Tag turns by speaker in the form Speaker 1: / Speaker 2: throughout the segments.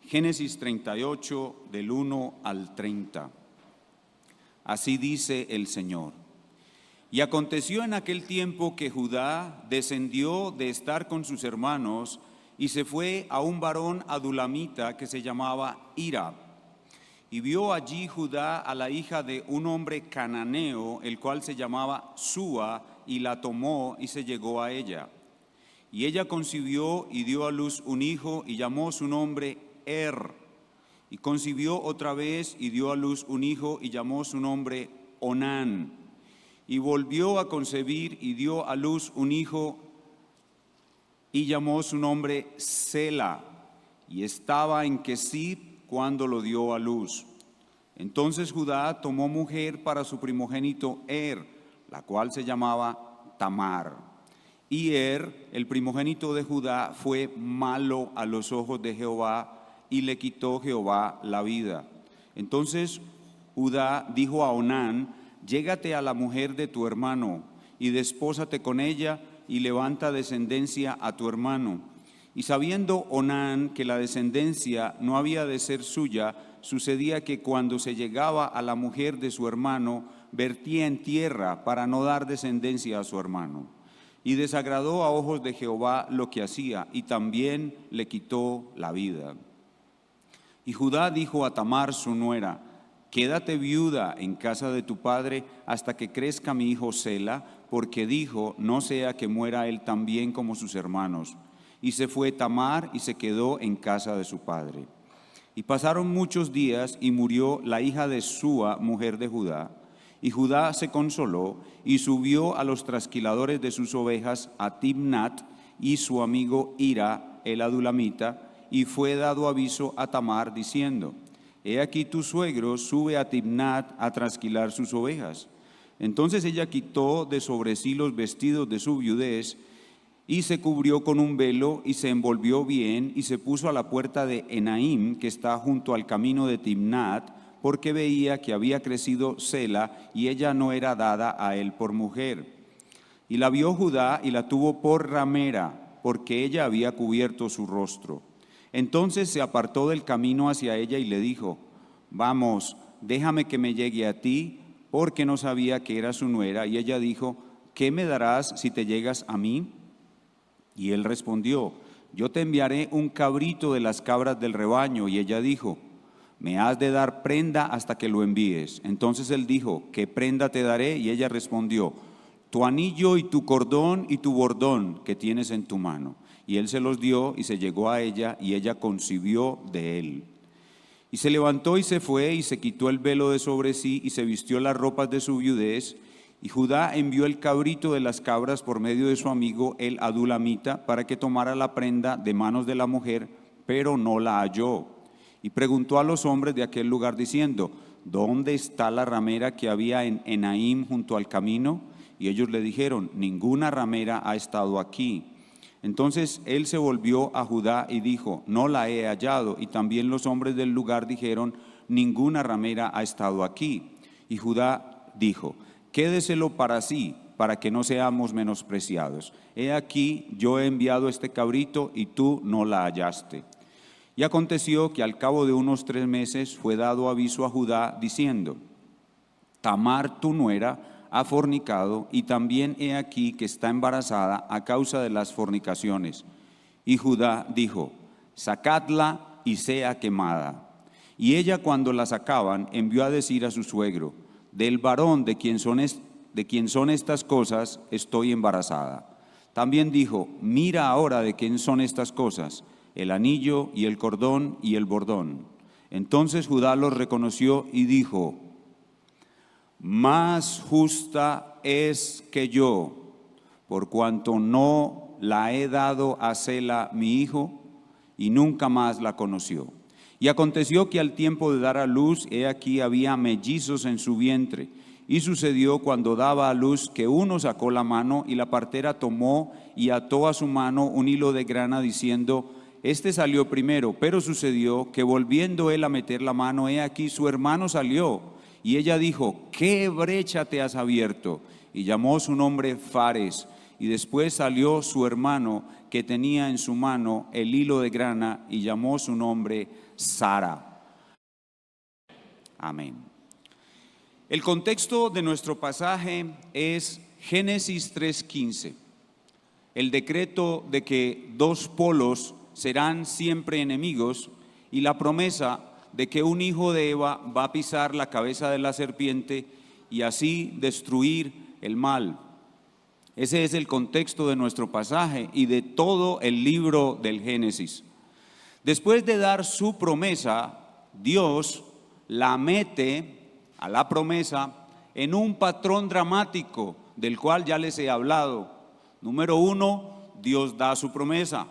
Speaker 1: Génesis 38, del 1 al 30. Así dice el Señor. Y aconteció en aquel tiempo que Judá descendió de estar con sus hermanos y se fue a un varón adulamita que se llamaba Hira. Y vio allí Judá a la hija de un hombre cananeo, el cual se llamaba Súa, y la tomó y se llegó a ella. Y ella concibió y dio a luz un hijo y llamó su nombre y concibió otra vez y dio a luz un hijo y llamó su nombre Onán. Y volvió a concebir y dio a luz un hijo y llamó su nombre Sela. Y estaba en Kesib cuando lo dio a luz. Entonces Judá tomó mujer para su primogénito la cual se llamaba Tamar. Y el primogénito de Judá, fue malo a los ojos de Jehová, y le quitó Jehová la vida. Entonces Judá dijo a Onán: llégate a la mujer de tu hermano, y despósate con ella, y levanta descendencia a tu hermano. Y sabiendo Onán que la descendencia no había de ser suya, sucedía que cuando se llegaba a la mujer de su hermano, vertía en tierra para no dar descendencia a su hermano. Y desagradó a ojos de Jehová lo que hacía, y también le quitó la vida. Y Judá dijo a Tamar su nuera: quédate viuda en casa de tu padre hasta que crezca mi hijo Sela, porque dijo: no sea que muera él también como sus hermanos. Y se fue Tamar y se quedó en casa de su padre. Y pasaron muchos días y murió la hija de Súa, mujer de Judá. Y Judá se consoló y subió a los trasquiladores de sus ovejas a Timnat y su amigo Hira, el adulamita, y fue dado aviso a Tamar diciendo: he aquí tu suegro sube a Timnat a trasquilar sus ovejas. Entonces ella quitó de sobre sí los vestidos de su viudez y se cubrió con un velo y se envolvió bien y se puso a la puerta de Enaim, que está junto al camino de Timnat, porque veía que había crecido Sela y ella no era dada a él por mujer. Y la vio Judá y la tuvo por ramera, porque ella había cubierto su rostro. Entonces se apartó del camino hacia ella y le dijo: vamos, déjame que me llegue a ti, porque no sabía que era su nuera. Y ella dijo: ¿qué me darás si te llegas a mí? Y él respondió: yo te enviaré un cabrito de las cabras del rebaño. Y ella dijo: me has de dar prenda hasta que lo envíes. Entonces él dijo: ¿qué prenda te daré? Y ella respondió: tu anillo y tu cordón y tu bordón que tienes en tu mano. Y él se los dio y se llegó a ella, y ella concibió de él. Y se levantó y se fue, y se quitó el velo de sobre sí, y se vistió las ropas de su viudez. Y Judá envió el cabrito de las cabras por medio de su amigo el adulamita, para que tomara la prenda de manos de la mujer, pero no la halló. Y preguntó a los hombres de aquel lugar diciendo: ¿dónde está la ramera que había en Enaim junto al camino? Y ellos le dijeron: ninguna ramera ha estado aquí. Entonces él se volvió a Judá y dijo: no la he hallado. Y también los hombres del lugar dijeron: ninguna ramera ha estado aquí. Y Judá dijo: quédeselo para sí, para que no seamos menospreciados. He aquí, yo he enviado este cabrito y tú no la hallaste. Y aconteció que al cabo de unos 3 meses fue dado aviso a Judá diciendo: Tamar tu nuera ha fornicado, y también he aquí que está embarazada a causa de las fornicaciones. Y Judá dijo: sacadla y sea quemada. Y ella, cuando la sacaban, envió a decir a su suegro: del varón de quien son estas cosas estoy embarazada. También dijo: mira ahora de quién son estas cosas, el anillo y el cordón y el bordón. Entonces Judá los reconoció y dijo: más justa es que yo, por cuanto no la he dado a Sela mi hijo, y nunca más la conoció. Y aconteció que al tiempo de dar a luz, he aquí había mellizos en su vientre. Y sucedió cuando daba a luz que uno sacó la mano, y la partera tomó y ató a su mano un hilo de grana, diciendo: este salió primero. Pero sucedió que volviendo él a meter la mano, he aquí su hermano salió. Y ella dijo: ¿qué brecha te has abierto? Y llamó su nombre Fares. Y después salió su hermano, que tenía en su mano el hilo de grana, y llamó su nombre Sara. Amén. El contexto de nuestro pasaje es Génesis 3:15. El decreto de que dos polos serán siempre enemigos y la promesa de que un hijo de Eva va a pisar la cabeza de la serpiente y así destruir el mal. Ese es el contexto de nuestro pasaje y de todo el libro del Génesis. Después de dar su promesa, Dios la mete a la promesa en un patrón dramático del cual ya les he hablado. Número 1, Dios da su promesa.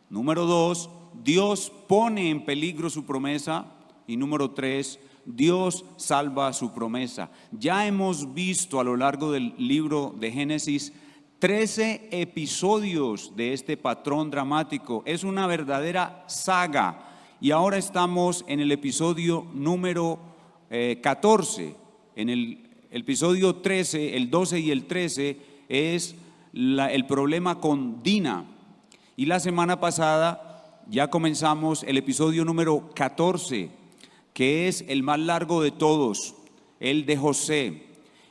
Speaker 1: Número 2, Dios pone en peligro su promesa. Y número 3, Dios salva su promesa. Ya hemos visto a lo largo del libro de Génesis 13 episodios de este patrón dramático. Es una verdadera saga. Y ahora estamos en el episodio número 14. En el episodio 13, el 12 y el 13 es el problema con Dina. Y la semana pasada ya comenzamos el episodio número 14, que es el más largo de todos, el de José.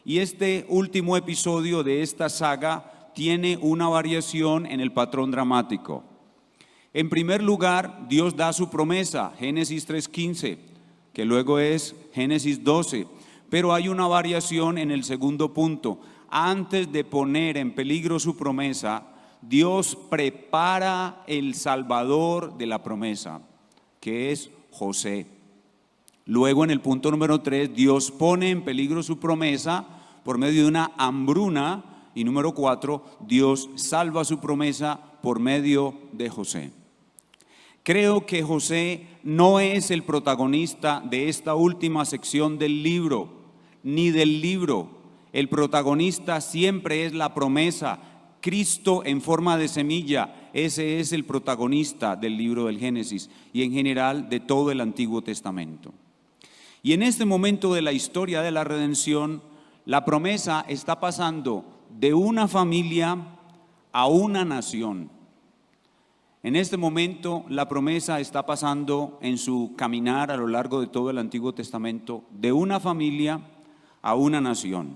Speaker 1: Y este último episodio de esta saga tiene una variación en el patrón dramático. En primer lugar, Dios da su promesa, Génesis 3:15, que luego es Génesis 12, pero hay una variación en el segundo punto. Antes de poner en peligro su promesa, Dios prepara el salvador de la promesa, que es José. Luego en el punto número 3, Dios pone en peligro su promesa por medio de una hambruna. Y número 4, Dios salva su promesa por medio de José. Creo que José no es el protagonista de esta última sección del libro, ni del libro. El protagonista siempre es la promesa, Cristo en forma de semilla. Ese es el protagonista del libro del Génesis y en general de todo el Antiguo Testamento. Y en este momento de la historia de la redención, la promesa está pasando de una familia a una nación. En este momento la promesa está pasando en su caminar a lo largo de todo el Antiguo Testamento de una familia a una nación.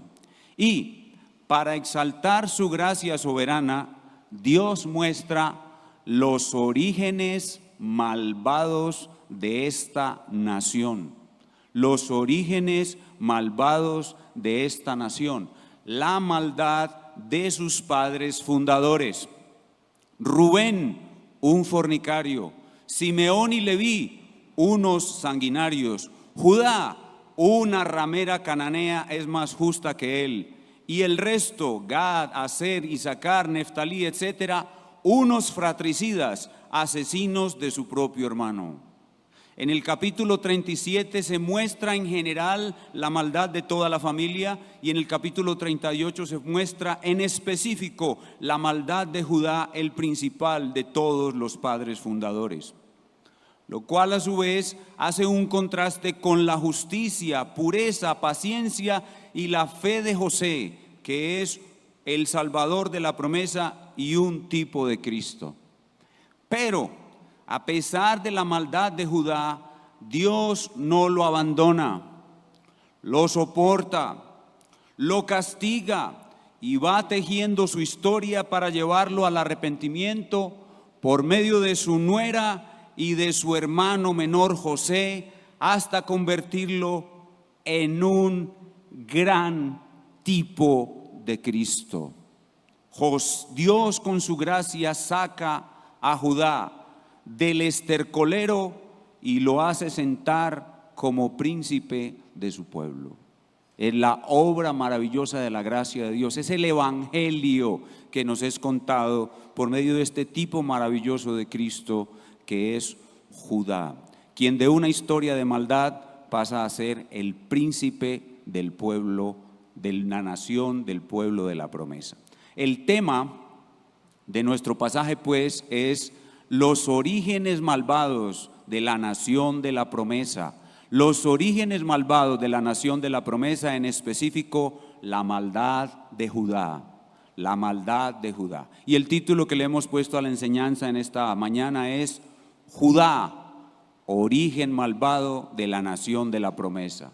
Speaker 1: Y para exaltar su gracia soberana, Dios muestra los orígenes malvados de esta nación. Los orígenes malvados de esta nación. La maldad de sus padres fundadores. Rubén, un fornicario. Simeón y Leví, unos sanguinarios. Judá, una ramera cananea es más justa que él. Y el resto, Gad, Aser, Isaacar, Neftalí, etcétera, unos fratricidas, asesinos de su propio hermano. En el capítulo 37 se muestra en general la maldad de toda la familia y en el capítulo 38 se muestra en específico la maldad de Judá, el principal de todos los padres fundadores. Lo cual a su vez hace un contraste con la justicia, pureza, paciencia y la fe de José, que es el salvador de la promesa y un tipo de Cristo. Pero a pesar de la maldad de Judá, Dios no lo abandona, lo soporta, lo castiga y va tejiendo su historia para llevarlo al arrepentimiento por medio de su nuera y de su hermano menor José, hasta convertirlo en un gran tipo de Cristo. Dios con su gracia saca a Judá del estercolero y lo hace sentar como príncipe de su pueblo. Es la obra maravillosa de la gracia de Dios, es el evangelio que nos es contado por medio de este tipo maravilloso de Cristo que es Judá, quien de una historia de maldad pasa a ser el príncipe del pueblo, de la nación, del pueblo de la promesa. El tema de nuestro pasaje pues es los orígenes malvados de la nación de la promesa. Los orígenes malvados de la nación de la promesa, en específico la maldad de Judá. La maldad de Judá. Y el título que le hemos puesto a la enseñanza en esta mañana es Judá, origen malvado de la nación de la promesa.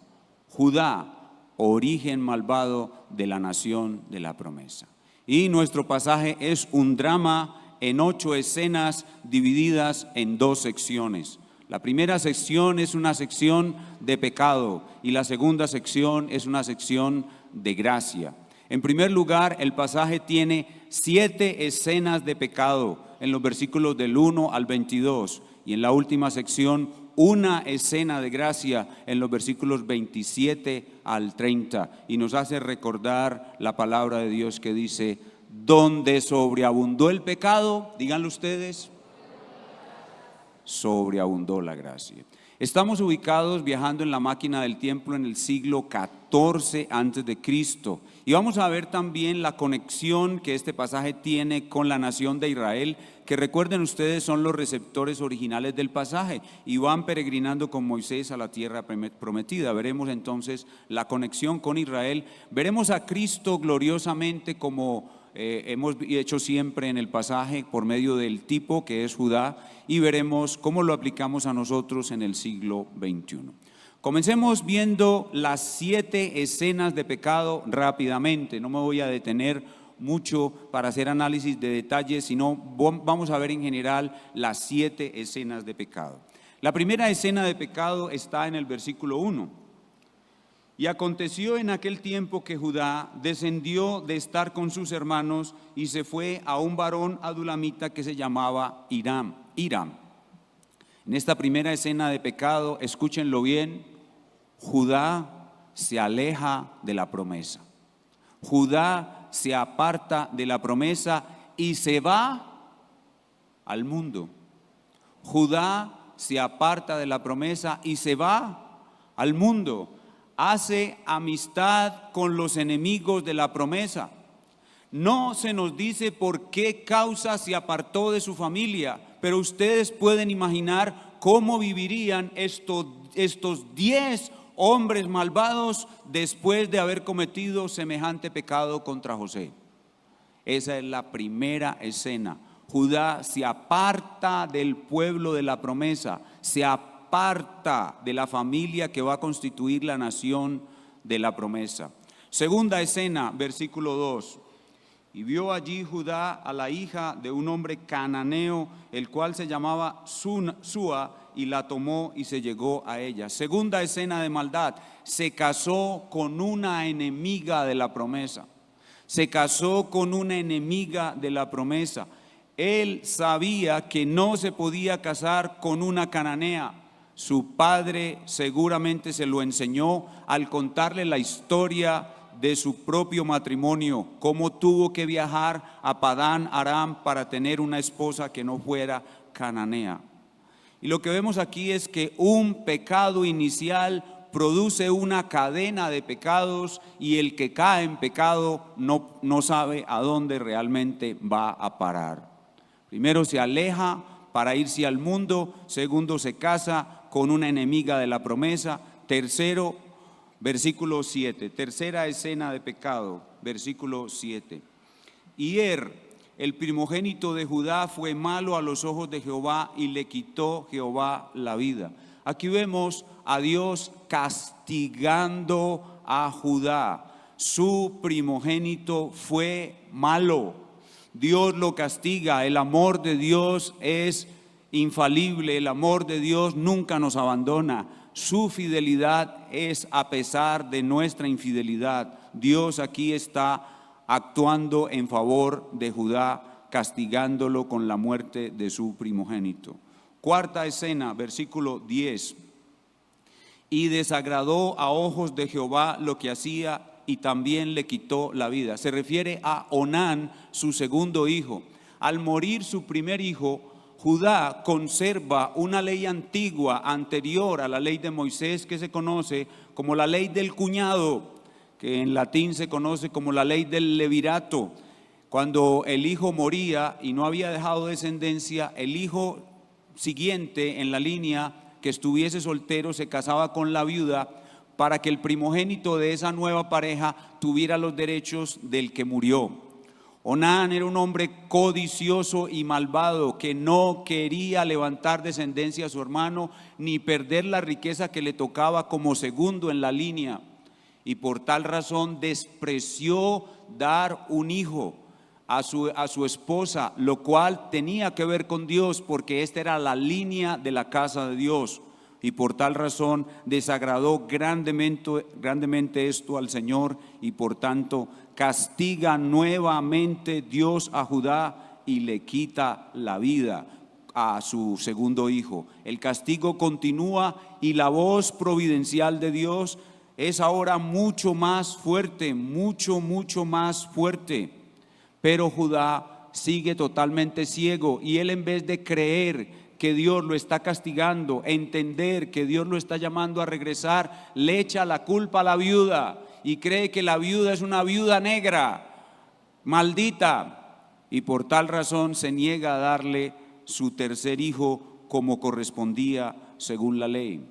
Speaker 1: Judá, origen malvado de la nación de la promesa. Y nuestro pasaje es un drama en 8 escenas divididas en 2 secciones. La primera sección es una sección de pecado y la segunda sección es una sección de gracia. En primer lugar, el pasaje tiene 7 escenas de pecado en los versículos del 1 al 22 y en la última sección una escena de gracia en los versículos 27 al 30 y nos hace recordar la palabra de Dios que dice: donde sobreabundó el pecado, díganlo ustedes, sobreabundó la gracia. Estamos ubicados viajando en la máquina del tiempo en el siglo XIV antes de Cristo y vamos a ver también la conexión que este pasaje tiene con la nación de Israel, que recuerden ustedes son los receptores originales del pasaje y van peregrinando con Moisés a la tierra prometida. Veremos entonces la conexión con Israel, veremos a Cristo gloriosamente como hemos hecho siempre en el pasaje por medio del tipo que es Judá y veremos cómo lo aplicamos a nosotros en el siglo XXI. Comencemos viendo las 7 escenas de pecado rápidamente. No me voy a detener mucho para hacer análisis de detalles, sino vamos a ver en general las 7 escenas de pecado. La primera escena de pecado está en el versículo 1. Y aconteció en aquel tiempo que Judá descendió de estar con sus hermanos y se fue a un varón adulamita que se llamaba Hiram. En esta primera escena de pecado, escúchenlo bien, Judá se aleja de la promesa. Judá se aparta de la promesa y se va al mundo. Judá se aparta de la promesa y se va al mundo. Hace amistad con los enemigos de la promesa. No se nos dice por qué causa se apartó de su familia, pero ustedes pueden imaginar cómo vivirían estos 10 hombres malvados después de haber cometido semejante pecado contra José. Esa es la primera escena. Judá se aparta del pueblo de la promesa, se aparta de la familia que va a constituir la nación de la promesa. Segunda escena, versículo 2. Y vio allí Judá a la hija de un hombre cananeo, el cual se llamaba Súa, y la tomó y se llegó a ella. Segunda escena de maldad, se casó con una enemiga de la promesa. Se casó con una enemiga de la promesa. Él sabía que no se podía casar con una cananea. Su padre seguramente se lo enseñó al contarle la historia de su propio matrimonio, cómo tuvo que viajar a Padán Aram para tener una esposa que no fuera cananea. Y lo que vemos aquí es que un pecado inicial produce una cadena de pecados y el que cae en pecado no sabe a dónde realmente va a parar. Primero se aleja para irse al mundo, segundo se casa con una enemiga de la promesa, tercero, versículo 7, tercera escena de pecado, versículo 7. Y el primogénito de Judá, fue malo a los ojos de Jehová y le quitó Jehová la vida. Aquí vemos a Dios castigando a Judá. Su primogénito fue malo. Dios lo castiga. El amor de Dios es infalible, el amor de Dios nunca nos abandona. Su fidelidad es a pesar de nuestra infidelidad. Dios aquí está actuando en favor de Judá, castigándolo con la muerte de su primogénito. Cuarta escena, versículo 10. Y desagradó a ojos de Jehová lo que hacía y también le quitó la vida. Se refiere a Onán, su segundo hijo. Al morir su primer hijo, Judá conserva una ley antigua, anterior a la ley de Moisés, que se conoce como la ley del cuñado, que en latín se conoce como la ley del levirato. Cuando el hijo moría y no había dejado descendencia, el hijo siguiente en la línea que estuviese soltero se casaba con la viuda para que el primogénito de esa nueva pareja tuviera los derechos del que murió. Onán era un hombre codicioso y malvado que no quería levantar descendencia a su hermano ni perder la riqueza que le tocaba como segundo en la línea. Y por tal razón despreció dar un hijo a su esposa, lo cual tenía que ver con Dios porque esta era la línea de la casa de Dios. Y por tal razón desagradó grandemente esto al Señor, y por tanto castiga nuevamente Dios a Judá y le quita la vida a su segundo hijo. El castigo continúa y la voz providencial de Dios es ahora mucho más fuerte, mucho más fuerte. Pero Judá sigue totalmente ciego, y él, en vez de creer que Dios lo está castigando, entender que Dios lo está llamando a regresar, le echa la culpa a la viuda y cree que la viuda es una viuda negra, maldita, y por tal razón se niega a darle su tercer hijo como correspondía según la ley.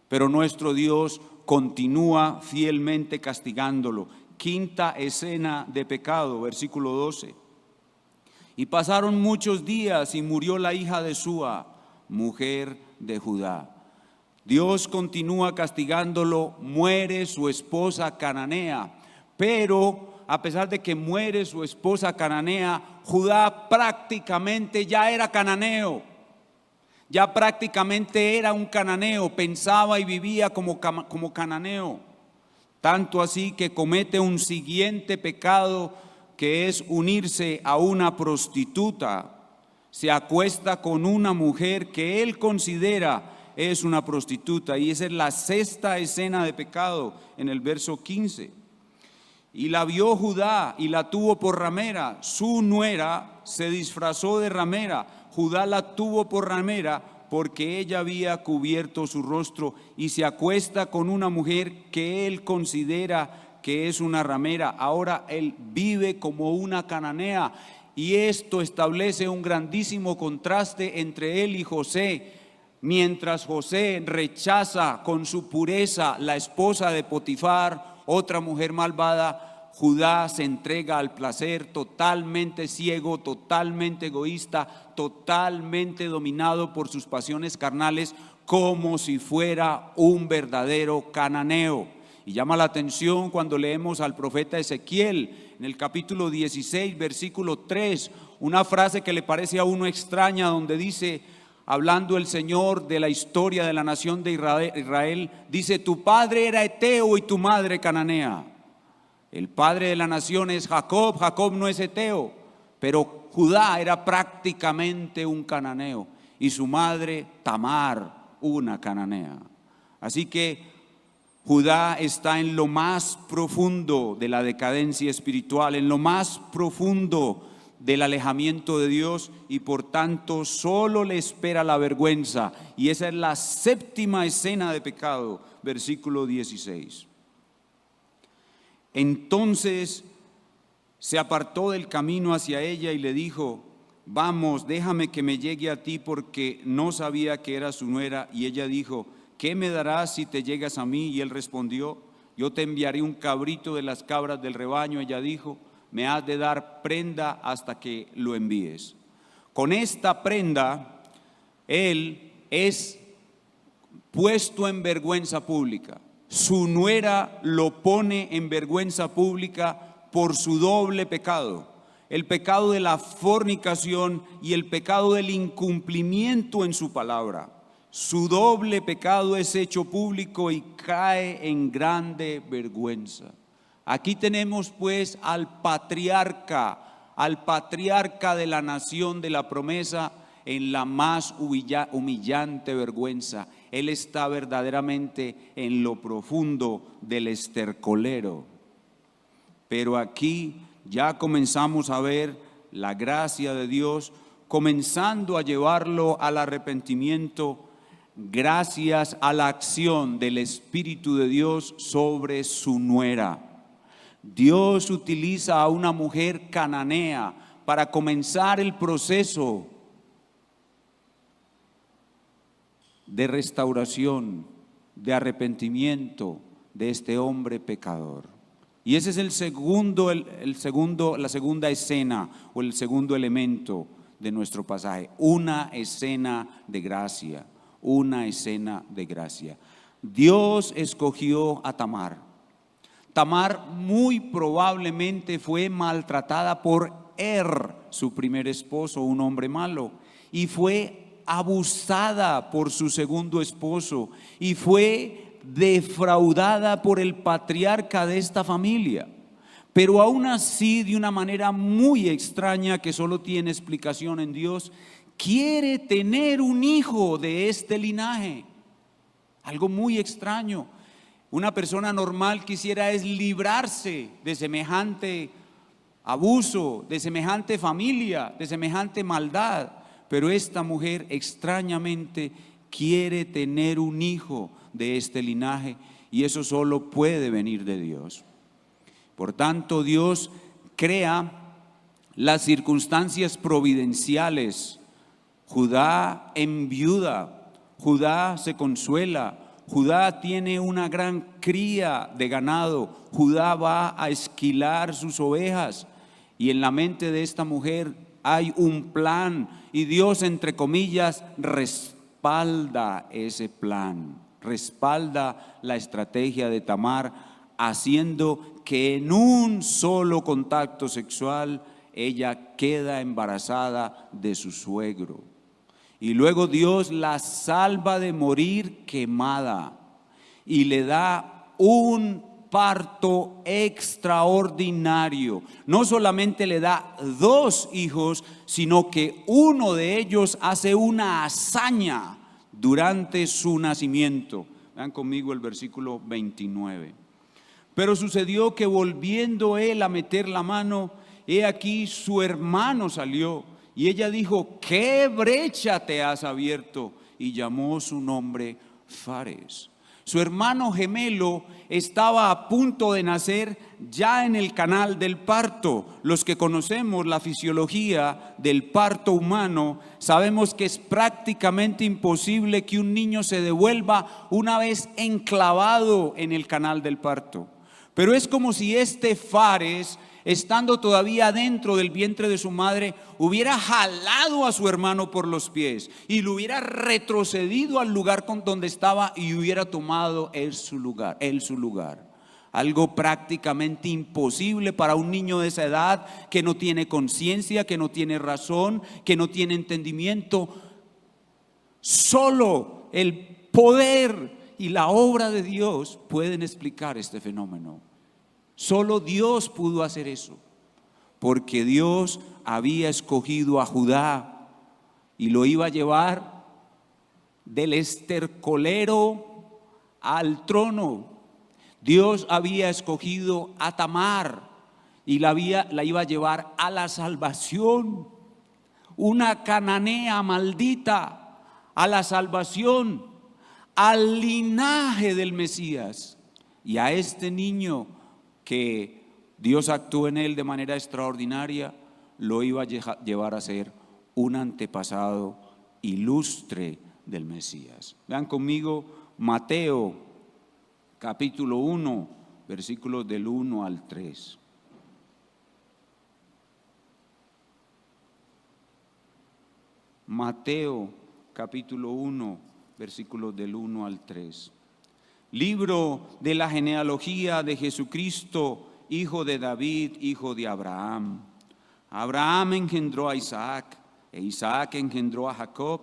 Speaker 1: Pero nuestro Dios continúa fielmente castigándolo. Quinta escena de pecado, versículo 12. Y pasaron muchos días y murió la hija de Súa, mujer de Judá. Dios continúa castigándolo, muere su esposa cananea, pero a pesar de que muere su esposa cananea, Judá prácticamente ya era cananeo, ya prácticamente era un cananeo, pensaba y vivía como cananeo, tanto así que comete un siguiente pecado, que es unirse a una prostituta. Se acuesta con una mujer que él considera es una prostituta, y esa es la sexta escena de pecado en el verso 15. Y la vio Judá y la tuvo por ramera. Su nuera se disfrazó de ramera. Judá la tuvo por ramera porque ella había cubierto su rostro, y se acuesta con una mujer que él considera que es una ramera. Ahora él vive como una cananea, y esto establece un grandísimo contraste entre él y José. Mientras José rechaza con su pureza la esposa de Potifar, otra mujer malvada, Judá se entrega al placer, totalmente ciego, totalmente egoísta, totalmente dominado por sus pasiones carnales, como si fuera un verdadero cananeo. Y llama la atención cuando leemos al profeta Ezequiel en el capítulo 16, versículo 3, una frase que le parece a uno extraña, donde dice, hablando el Señor de la historia de la nación de Israel, dice: tu padre era eteo y tu madre cananea. El padre de la nación es Jacob, Jacob no es eteo, pero Judá era prácticamente un cananeo, y su madre Tamar, una cananea. Así que Judá está en lo más profundo de la decadencia espiritual, en lo más profundo del alejamiento de Dios, y por tanto solo le espera la vergüenza. Y esa es la séptima escena de pecado, versículo 16. Entonces se apartó del camino hacia ella y le dijo: vamos, déjame que me llegue a ti, porque no sabía que era su nuera. Y ella dijo: ¿qué me darás si te llegas a mí? Y él respondió: yo te enviaré un cabrito de las cabras del rebaño. Ella dijo: me has de dar prenda hasta que lo envíes. Con esta prenda, él es puesto en vergüenza pública. Su nuera lo pone en vergüenza pública por su doble pecado: el pecado de la fornicación y el pecado del incumplimiento en su palabra. Su doble pecado es hecho público y cae en grande vergüenza. Aquí tenemos pues al patriarca de la nación de la promesa en la más humillante vergüenza. Él está verdaderamente en lo profundo del estercolero. Pero aquí ya comenzamos a ver la gracia de Dios comenzando a llevarlo al arrepentimiento, gracias a la acción del Espíritu de Dios sobre su nuera. Dios utiliza a una mujer cananea para comenzar el proceso de restauración, de arrepentimiento de este hombre pecador. Y ese es la segunda escena o el segundo elemento de nuestro pasaje. Una escena de gracia, una escena de gracia. Dios escogió a Tamar. Tamar muy probablemente fue maltratada por su primer esposo, un hombre malo, y fue abusada por su segundo esposo, y fue defraudada por el patriarca de esta familia. Pero aún así, de una manera muy extraña que solo tiene explicación en Dios, quiere tener un hijo de este linaje. Algo muy extraño. Una persona normal quisiera es librarse de semejante abuso, de semejante familia, de semejante maldad. Pero esta mujer extrañamente quiere tener un hijo de este linaje, y eso solo puede venir de Dios. Por tanto, Dios crea las circunstancias providenciales. Judá enviuda, Judá se consuela, Judá tiene una gran cría de ganado, Judá va a esquilar sus ovejas, y en la mente de esta mujer hay un plan, y Dios, entre comillas, respalda ese plan, respalda la estrategia de Tamar, haciendo que en un solo contacto sexual ella queda embarazada de su suegro. Y luego Dios la salva de morir quemada y le da un parto extraordinario. No solamente le da 2 hijos, sino que uno de ellos hace una hazaña durante su nacimiento. Vean conmigo el versículo 29. Pero sucedió que volviendo él a meter la mano, he aquí su hermano salió, y ella dijo: ¿qué brecha te has abierto? Y llamó su nombre Fares. Su hermano gemelo estaba a punto de nacer ya en el canal del parto. Los que conocemos la fisiología del parto humano sabemos que es prácticamente imposible que un niño se devuelva una vez enclavado en el canal del parto. Pero es como si este Fares, estando todavía dentro del vientre de su madre, hubiera jalado a su hermano por los pies y lo hubiera retrocedido al lugar donde estaba y hubiera tomado él su lugar. Algo prácticamente imposible para un niño de esa edad, que no tiene conciencia, que no tiene razón, que no tiene entendimiento. Solo el poder y la obra de Dios pueden explicar este fenómeno. Solo Dios pudo hacer eso, porque Dios había escogido a Judá y lo iba a llevar del estercolero al trono. Dios había escogido a Tamar y la iba a llevar a la salvación. Una cananea maldita, a la salvación, al linaje del Mesías. Y a este niño que Dios actuó en él de manera extraordinaria, lo iba a llevar a ser un antepasado ilustre del Mesías. Vean conmigo Mateo capítulo 1, versículos del 1 al 3. Mateo capítulo 1, versículos del 1 al 3. Libro de la genealogía de Jesucristo, hijo de David, hijo de Abraham. Abraham engendró a Isaac, e Isaac engendró a Jacob,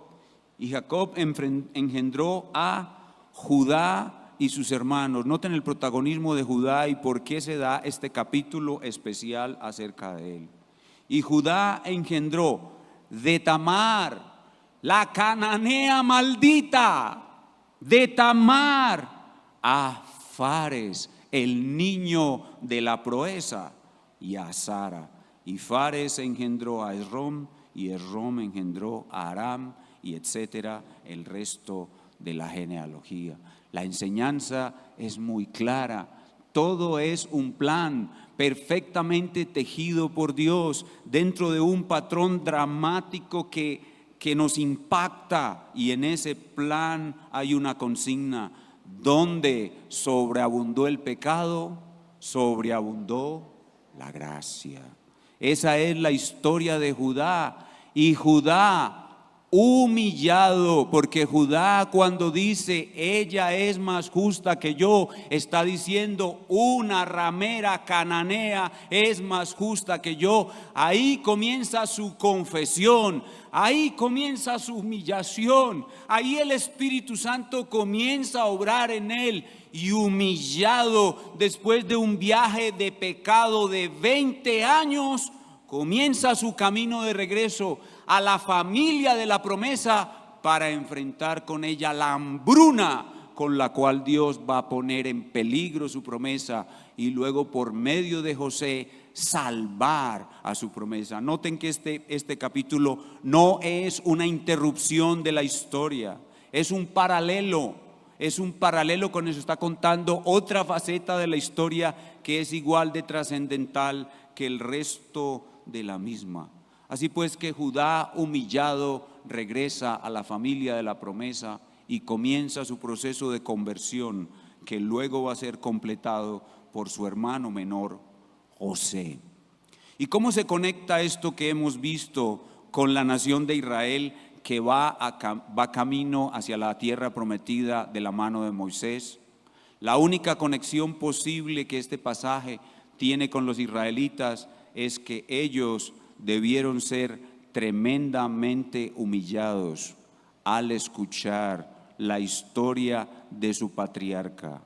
Speaker 1: y Jacob engendró a Judá y sus hermanos. Noten el protagonismo de Judá y por qué se da este capítulo especial acerca de él. Y Judá engendró de Tamar, la cananea maldita, de Tamar, a Fares, el niño de la proeza, y a Sara. Y Fares engendró a Esrom, y Esrom engendró a Aram, y etcétera, el resto de la genealogía. La enseñanza es muy clara. Todo es un plan perfectamente tejido por Dios dentro de un patrón dramático que nos impacta, y en ese plan hay una consigna: donde sobreabundó el pecado, sobreabundó la gracia. Esa es la historia de Judá. Y Judá humillado, porque Judá cuando dice ella es más justa que yo, está diciendo una ramera cananea es más justa que yo. Ahí comienza su confesión, ahí comienza su humillación, ahí el Espíritu Santo comienza a obrar en él. Y humillado después de un viaje de pecado de 20 años, comienza su camino de regreso a la familia de la promesa para enfrentar con ella la hambruna con la cual Dios va a poner en peligro su promesa y luego por medio de José salvar a su promesa. Noten que este capítulo no es una interrupción de la historia, es un paralelo. Es un paralelo con eso, está contando otra faceta de la historia que es igual de trascendental que el resto de la misma. Así pues que Judá humillado regresa a la familia de la promesa y comienza su proceso de conversión que luego va a ser completado por su hermano menor José. ¿Y cómo se conecta esto que hemos visto con la nación de Israel que va camino hacia la tierra prometida de la mano de Moisés? La única conexión posible que este pasaje tiene con los israelitas es que ellos debieron ser tremendamente humillados al escuchar la historia de su patriarca.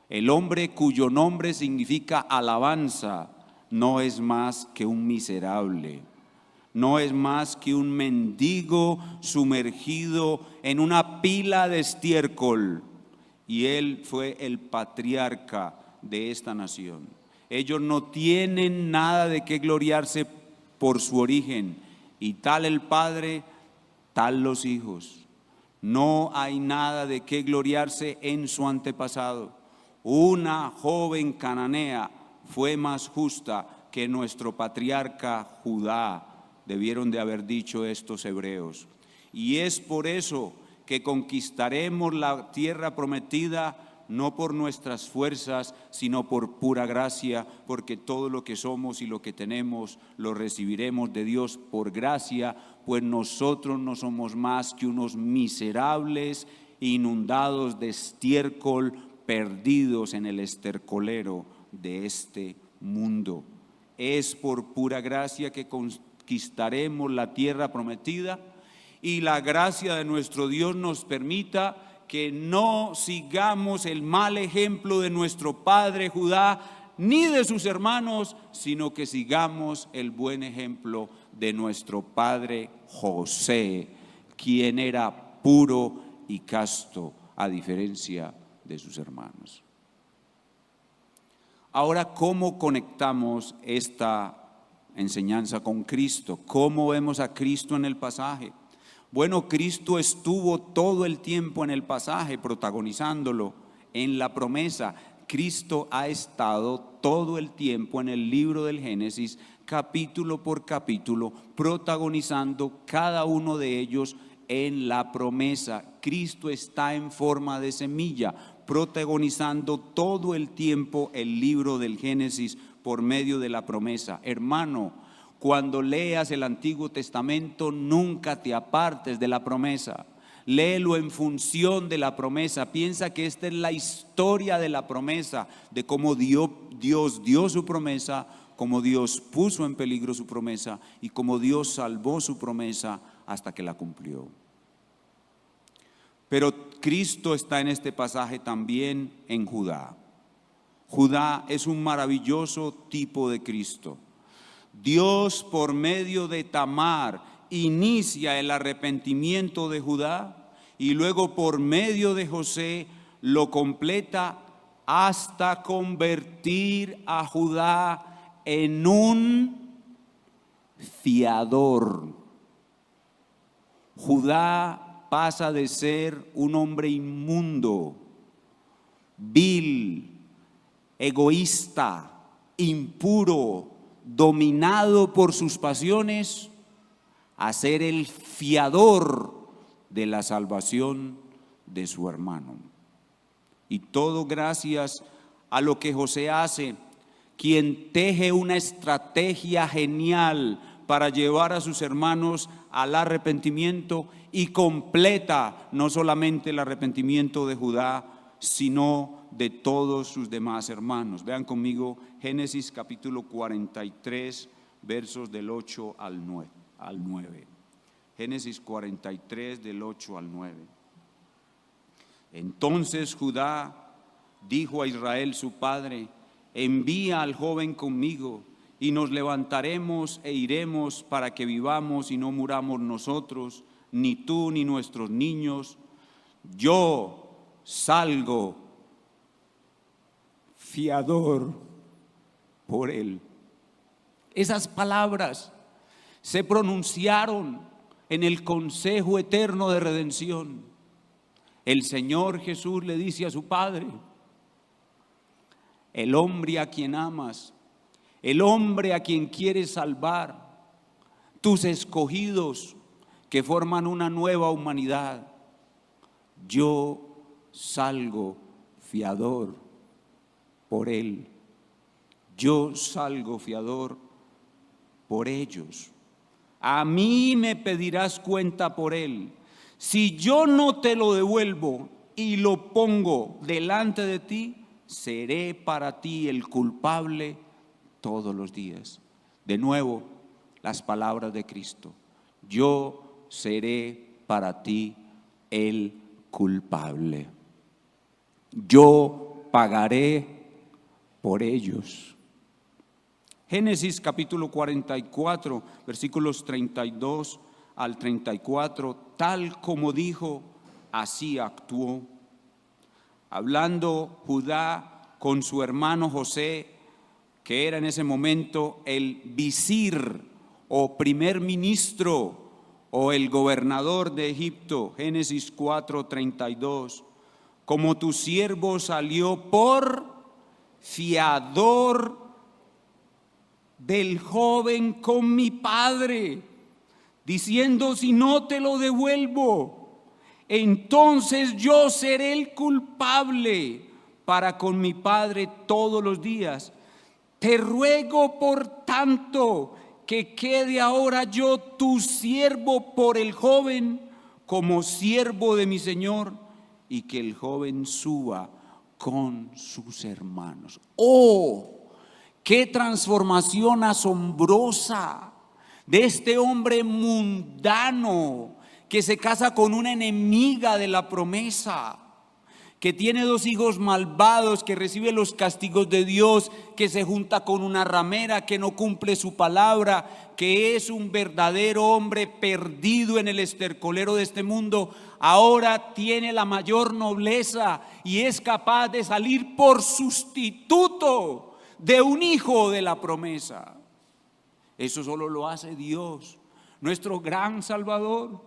Speaker 1: El hombre cuyo nombre significa alabanza no es más que un miserable, no es más que un mendigo sumergido en una pila de estiércol, y él fue el patriarca de esta nación. Ellos no tienen nada de qué gloriarse por su origen, y tal el padre, tal los hijos. No hay nada de qué gloriarse en su antepasado. Una joven cananea fue más justa que nuestro patriarca Judá, debieron de haber dicho estos hebreos. Y es por eso que conquistaremos la tierra prometida, no por nuestras fuerzas, sino por pura gracia, porque todo lo que somos y lo que tenemos lo recibiremos de Dios por gracia, pues nosotros no somos más que unos miserables inundados de estiércol, perdidos en el estercolero de este mundo. Es por pura gracia que conquistaremos la tierra prometida, y la gracia de nuestro Dios nos permita que no sigamos el mal ejemplo de nuestro padre Judá ni de sus hermanos, sino que sigamos el buen ejemplo de nuestro padre José, quien era puro y casto a diferencia de sus hermanos. Ahora, ¿cómo conectamos esta enseñanza con Cristo? ¿Cómo vemos a Cristo en el pasaje? Bueno, Cristo estuvo todo el tiempo en el pasaje protagonizándolo en la promesa. Cristo ha estado todo el tiempo en el libro del Génesis, capítulo por capítulo, protagonizando cada uno de ellos en la promesa. Cristo está en forma de semilla, protagonizando todo el tiempo el libro del Génesis por medio de la promesa. Hermano, cuando leas el Antiguo Testamento, nunca te apartes de la promesa. Léelo en función de la promesa. Piensa que esta es la historia de la promesa, de cómo Dios dio su promesa, cómo Dios puso en peligro su promesa y cómo Dios salvó su promesa hasta que la cumplió. Pero Cristo está en este pasaje también en Judá. Judá es un maravilloso tipo de Cristo. Dios, por medio de Tamar, inicia el arrepentimiento de Judá y luego por medio de José lo completa hasta convertir a Judá en un fiador. Judá pasa de ser un hombre inmundo, vil, egoísta, impuro, dominado por sus pasiones, a ser el fiador de la salvación de su hermano. Y todo gracias a lo que José hace, quien teje una estrategia genial para llevar a sus hermanos al arrepentimiento y completa no solamente el arrepentimiento de Judá, sino de todos sus demás hermanos. Vean conmigo Génesis capítulo 43, versos del 8 al 9. Génesis 43 del 8 al 9. Entonces Judá dijo a Israel su padre: envía al joven conmigo, y nos levantaremos e iremos para que vivamos y no muramos nosotros, ni tú ni nuestros niños. Yo salgo fiador por él. Esas palabras se pronunciaron en el Consejo Eterno de Redención. El Señor Jesús le dice a su Padre: el hombre a quien amas, el hombre a quien quieres salvar, tus escogidos que forman una nueva humanidad, yo salgo fiador por él. Yo salgo fiador por ellos. A mí me pedirás cuenta por él. Si yo no te lo devuelvo y lo pongo delante de ti, seré para ti el culpable todos los días. De nuevo, las palabras de Cristo: yo seré para ti el culpable. Yo pagaré por ellos. Génesis capítulo 44, versículos 32 al 34, tal como dijo, así actuó. Hablando Judá con su hermano José, que era en ese momento el visir o primer ministro o el gobernador de Egipto. Génesis 4:32. Como tu siervo salió por fiador del joven con mi padre, diciendo: si no te lo devuelvo, entonces yo seré el culpable para con mi padre todos los días. Te ruego por tanto que quede ahora yo tu siervo por el joven como siervo de mi señor, y que el joven suba con sus hermanos. ¡Oh! ¡Qué transformación asombrosa de este hombre mundano que se casa con una enemiga de la promesa, que tiene dos hijos malvados, que recibe los castigos de Dios, que se junta con una ramera, que no cumple su palabra, que es un verdadero hombre perdido en el estercolero de este mundo? Ahora tiene la mayor nobleza y es capaz de salir por sustituto de un hijo de la promesa. Eso solo lo hace Dios, nuestro gran Salvador.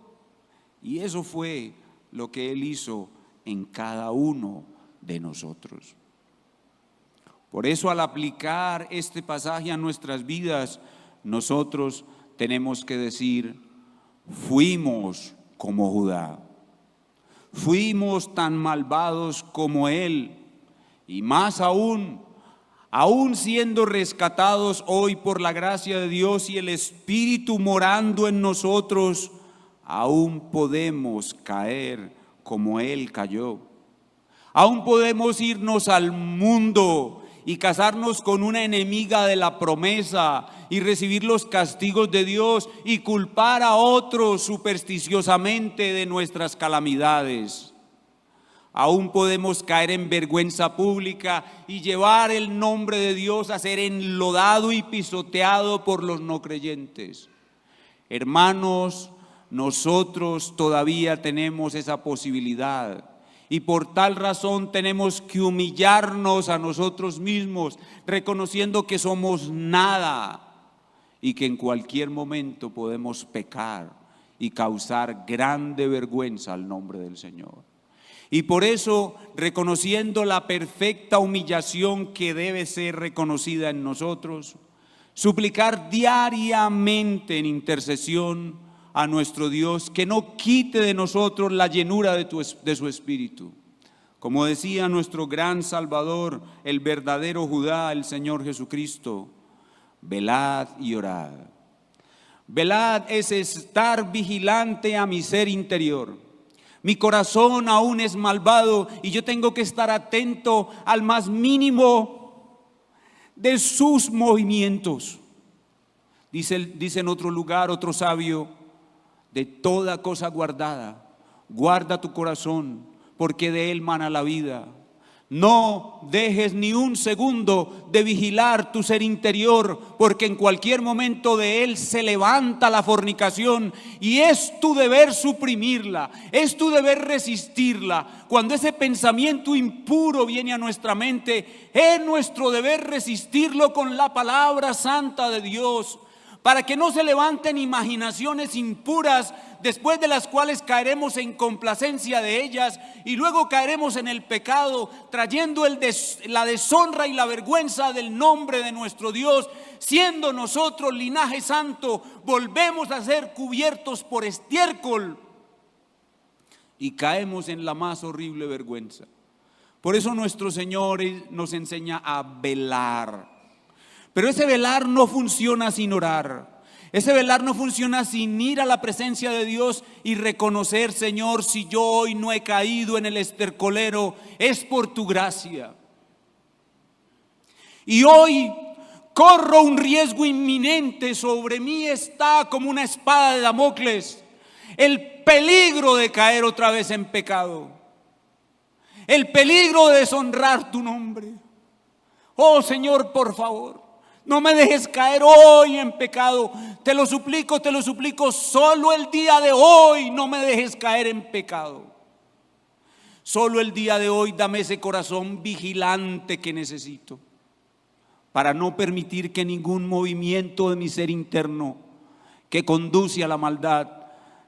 Speaker 1: Y eso fue lo que Él hizo en cada uno de nosotros. Por eso, al aplicar este pasaje a nuestras vidas, nosotros tenemos que decir: fuimos como Judá, fuimos tan malvados como él, y más aún siendo rescatados hoy por la gracia de Dios y el Espíritu morando en nosotros, aún podemos caer como él cayó. Aún podemos irnos al mundo y casarnos con una enemiga de la promesa y recibir los castigos de Dios y culpar a otros supersticiosamente de nuestras calamidades. Aún podemos caer en vergüenza pública y llevar el nombre de Dios a ser enlodado y pisoteado por los no creyentes. Hermanos, nosotros todavía tenemos esa posibilidad. Y por tal razón tenemos que humillarnos a nosotros mismos, reconociendo que somos nada y que en cualquier momento podemos pecar y causar grande vergüenza al nombre del Señor. Y por eso, reconociendo la perfecta humillación que debe ser reconocida en nosotros, suplicar diariamente en intercesión a nuestro Dios que no quite de nosotros la llenura de su Espíritu. Como decía nuestro gran Salvador, el verdadero Judá, el Señor Jesucristo, velad y orad. Velad es estar vigilante a mi ser interior. Mi corazón aún es malvado y yo tengo que estar atento al más mínimo de sus movimientos. Dice en otro lugar, otro sabio, de toda cosa guardada, guarda tu corazón, porque de él mana la vida. No dejes ni un segundo de vigilar tu ser interior, porque en cualquier momento de él se levanta la fornicación y es tu deber suprimirla, es tu deber resistirla. Cuando ese pensamiento impuro viene a nuestra mente, es nuestro deber resistirlo con la palabra santa de Dios, para que no se levanten imaginaciones impuras, después de las cuales caeremos en complacencia de ellas y luego caeremos en el pecado, trayendo la deshonra y la vergüenza del nombre de nuestro Dios. Siendo nosotros linaje santo, volvemos a ser cubiertos por estiércol y caemos en la más horrible vergüenza. Por eso nuestro Señor nos enseña a velar. Pero ese velar no funciona sin orar. Ese velar no funciona sin ir a la presencia de Dios y reconocer: Señor, si yo hoy no he caído en el estercolero, es por tu gracia. Y hoy corro un riesgo inminente, sobre mí está como una espada de Damocles el peligro de caer otra vez en pecado, el peligro de deshonrar tu nombre. Oh Señor, por favor, no me dejes caer hoy en pecado. Te lo suplico, solo el día de hoy no me dejes caer en pecado. Solo el día de hoy dame ese corazón vigilante que necesito, para no permitir que ningún movimiento de mi ser interno que conduce a la maldad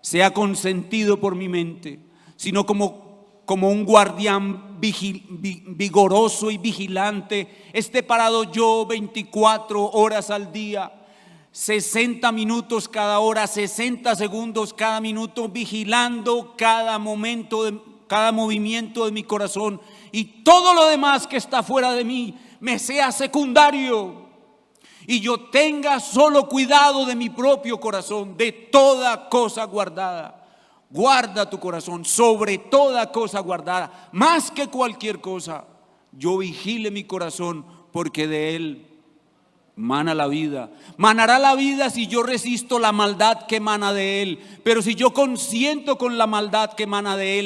Speaker 1: sea consentido por mi mente, sino como un guardián vigoroso y vigilante, esté parado yo 24 horas al día, 60 minutos cada hora, 60 segundos cada minuto, vigilando cada momento, cada movimiento de mi corazón, y todo lo demás que está fuera de mí me sea secundario, y yo tenga solo cuidado de mi propio corazón, de toda cosa guardada. Guarda tu corazón, sobre toda cosa guardada, más que cualquier cosa. Yo vigile mi corazón, porque de él mana la vida. Manará la vida si yo resisto la maldad que emana de él, pero si yo consiento con la maldad que emana de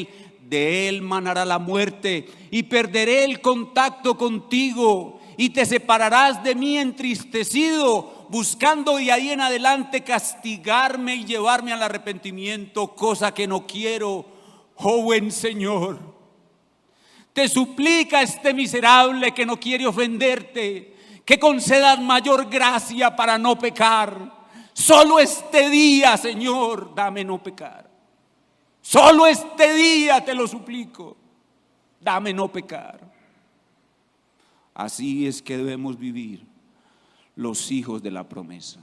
Speaker 1: él manará la muerte, y perderé el contacto contigo, y te separarás de mí entristecido, buscando de ahí en adelante castigarme y llevarme al arrepentimiento, cosa que no quiero. Oh buen Señor, te suplica este miserable que no quiere ofenderte, que concedas mayor gracia para no pecar. Solo este día, Señor, dame no pecar. Solo este día te lo suplico, dame no pecar. Así es que debemos vivir los hijos de la promesa,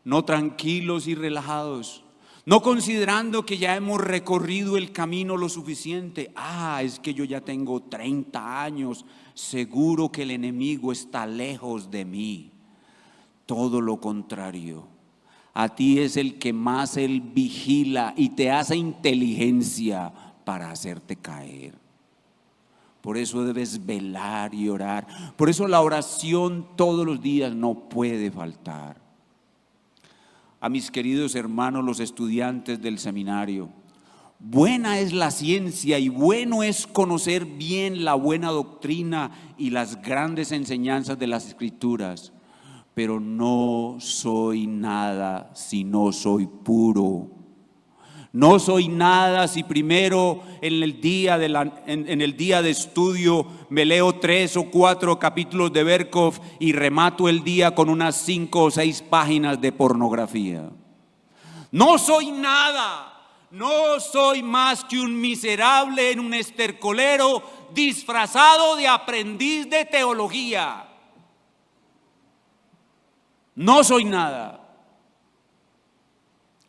Speaker 1: no tranquilos y relajados, no considerando que ya hemos recorrido el camino lo suficiente. Es que yo ya tengo 30 años, seguro que el enemigo está lejos de mí. Todo lo contrario, a ti es el que más él vigila y te hace inteligencia para hacerte caer. Por eso debes velar y orar. Por eso la oración todos los días no puede faltar. A mis queridos hermanos, los estudiantes del seminario, buena es la ciencia y bueno es conocer bien la buena doctrina y las grandes enseñanzas de las Escrituras, pero no soy nada si no soy puro. No soy nada si primero en el día de estudio me leo 3 o 4 capítulos de Berkov y remato el día con unas 5 o 6 páginas de pornografía. No soy nada, no soy más que un miserable en un estercolero disfrazado de aprendiz de teología. No soy nada.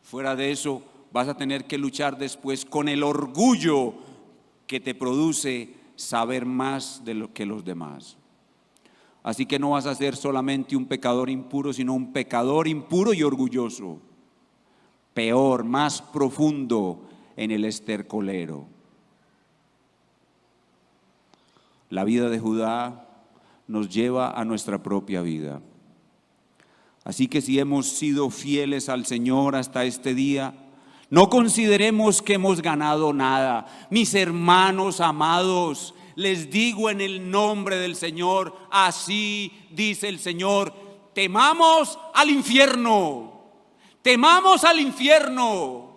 Speaker 1: Fuera de eso, vas a tener que luchar después con el orgullo que te produce saber más de lo que los demás. Así que no vas a ser solamente un pecador impuro, sino un pecador impuro y orgulloso. Peor, más profundo en el estercolero. La vida de Judá nos lleva a nuestra propia vida. Así que si hemos sido fieles al Señor hasta este día, no consideremos que hemos ganado nada. Mis hermanos amados, les digo en el nombre del Señor, así dice el Señor: temamos al infierno, temamos al infierno.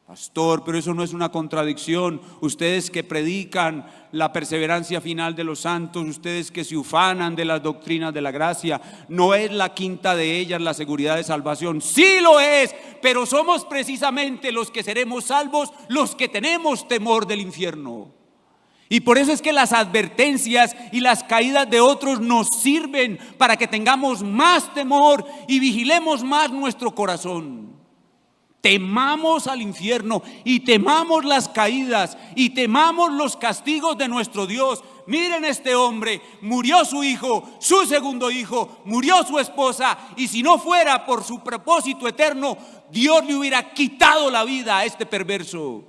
Speaker 1: Pastor, pero eso no es una contradicción. Ustedes que predican la perseverancia final de los santos, ustedes que se ufanan de las doctrinas de la gracia, ¿no es la quinta de ellas la seguridad de salvación? Sí lo es, pero somos precisamente los que seremos salvos, los que tenemos temor del infierno. Y por eso es que las advertencias y las caídas de otros nos sirven para que tengamos más temor y vigilemos más nuestro corazón. Temamos al infierno y temamos las caídas y temamos los castigos de nuestro Dios. Miren, este hombre, murió su hijo, su segundo hijo, murió su esposa, y si no fuera por su propósito eterno, Dios le hubiera quitado la vida a este perverso.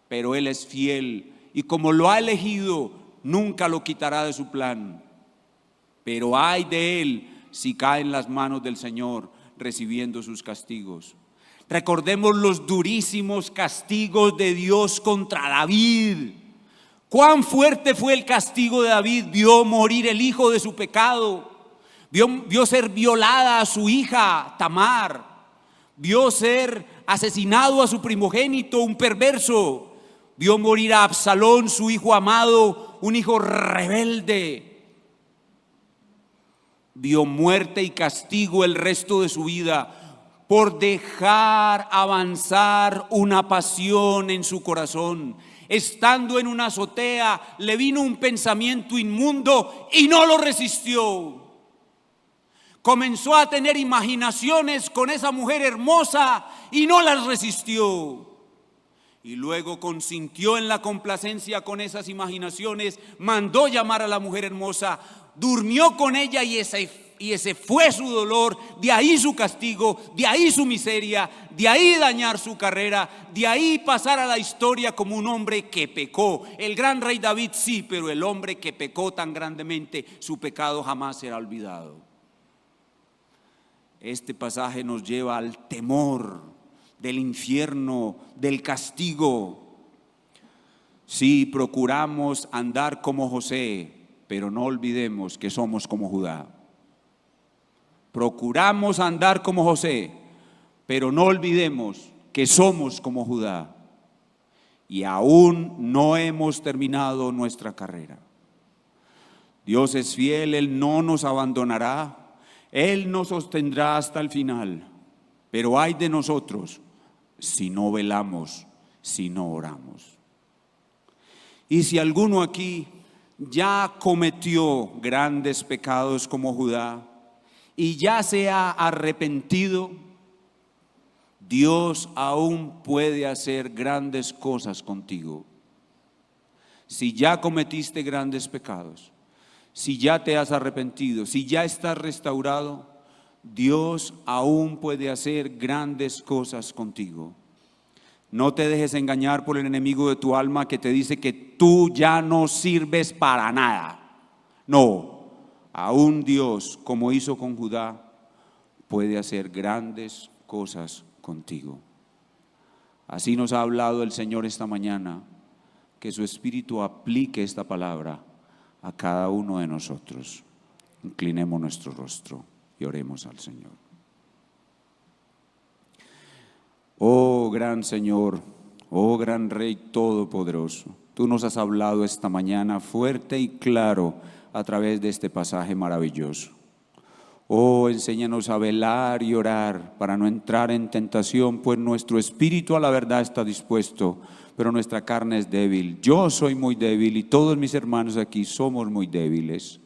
Speaker 1: Pero Él es fiel y como lo ha elegido, nunca lo quitará de su plan. Pero ay de él si cae en las manos del Señor, recibiendo sus castigos. Recordemos los durísimos castigos de Dios contra David. Cuán fuerte fue el castigo de David. Vio morir el hijo de su pecado, vio ser violada a su hija Tamar, vio ser asesinado a su primogénito, un perverso, vio morir a Absalón, su hijo amado, un hijo rebelde. Vio muerte y castigo el resto de su vida por dejar avanzar una pasión en su corazón. Estando en una azotea, le vino un pensamiento inmundo y no lo resistió. Comenzó a tener imaginaciones con esa mujer hermosa y no las resistió. Y luego consintió en la complacencia con esas imaginaciones, mandó llamar a la mujer hermosa, durmió con ella y ese fue su dolor, de ahí su castigo, de ahí su miseria, de ahí dañar su carrera, de ahí pasar a la historia como un hombre que pecó. El gran rey David sí, pero el hombre que pecó tan grandemente, su pecado jamás será olvidado. Este pasaje nos lleva al temor del infierno, del castigo. Sí, procuramos andar como José, pero no olvidemos que somos como Judá. Procuramos andar como José, pero no olvidemos que somos como Judá. Y aún no hemos terminado nuestra carrera. Dios es fiel, Él no nos abandonará, Él nos sostendrá hasta el final. Pero ay de nosotros si no velamos, si no oramos. Y si alguno aquí ya cometió grandes pecados como Judá y ya se ha arrepentido, Dios aún puede hacer grandes cosas contigo. Si ya cometiste grandes pecados, si ya te has arrepentido, si ya estás restaurado, Dios aún puede hacer grandes cosas contigo. No te dejes engañar por el enemigo de tu alma que te dice que tú ya no sirves para nada. No, aún Dios, como hizo con Judá, puede hacer grandes cosas contigo. Así nos ha hablado el Señor esta mañana, que su Espíritu aplique esta palabra a cada uno de nosotros. Inclinemos nuestro rostro y oremos al Señor. Oh gran Señor, oh gran Rey Todopoderoso, tú nos has hablado esta mañana fuerte y claro a través de este pasaje maravilloso. Oh, enséñanos a velar y orar para no entrar en tentación, pues nuestro espíritu a la verdad está dispuesto, pero nuestra carne es débil. Yo soy muy débil y todos mis hermanos aquí somos muy débiles.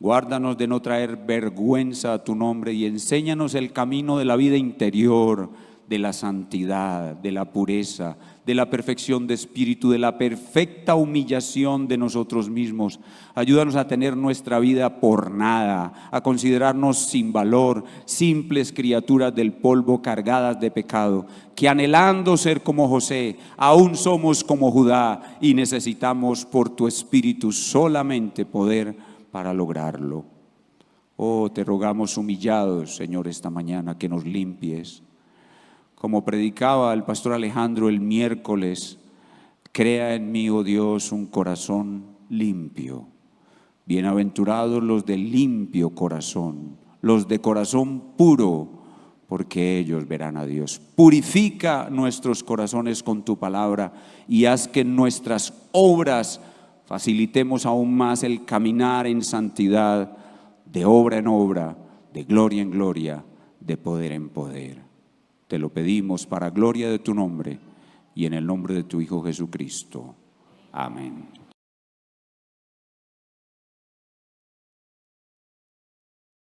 Speaker 1: Guárdanos de no traer vergüenza a tu nombre y enséñanos el camino de la vida interior, de la santidad, de la pureza, de la perfección de espíritu, de la perfecta humillación de nosotros mismos. Ayúdanos a tener nuestra vida por nada, a considerarnos sin valor, simples criaturas del polvo cargadas de pecado, que anhelando ser como José, aún somos como Judá y necesitamos por tu espíritu solamente poder para lograrlo. Oh, te rogamos humillados, Señor, esta mañana que nos limpies. Como predicaba el pastor Alejandro el miércoles, crea en mí, oh Dios, un corazón limpio. Bienaventurados los de limpio corazón, los de corazón puro, porque ellos verán a Dios. Purifica nuestros corazones con tu palabra y haz que en nuestras obras facilitemos aún más el caminar en santidad, de obra en obra, de gloria en gloria, de poder en poder. Te lo pedimos para gloria de tu nombre y en el nombre de tu Hijo Jesucristo. Amén.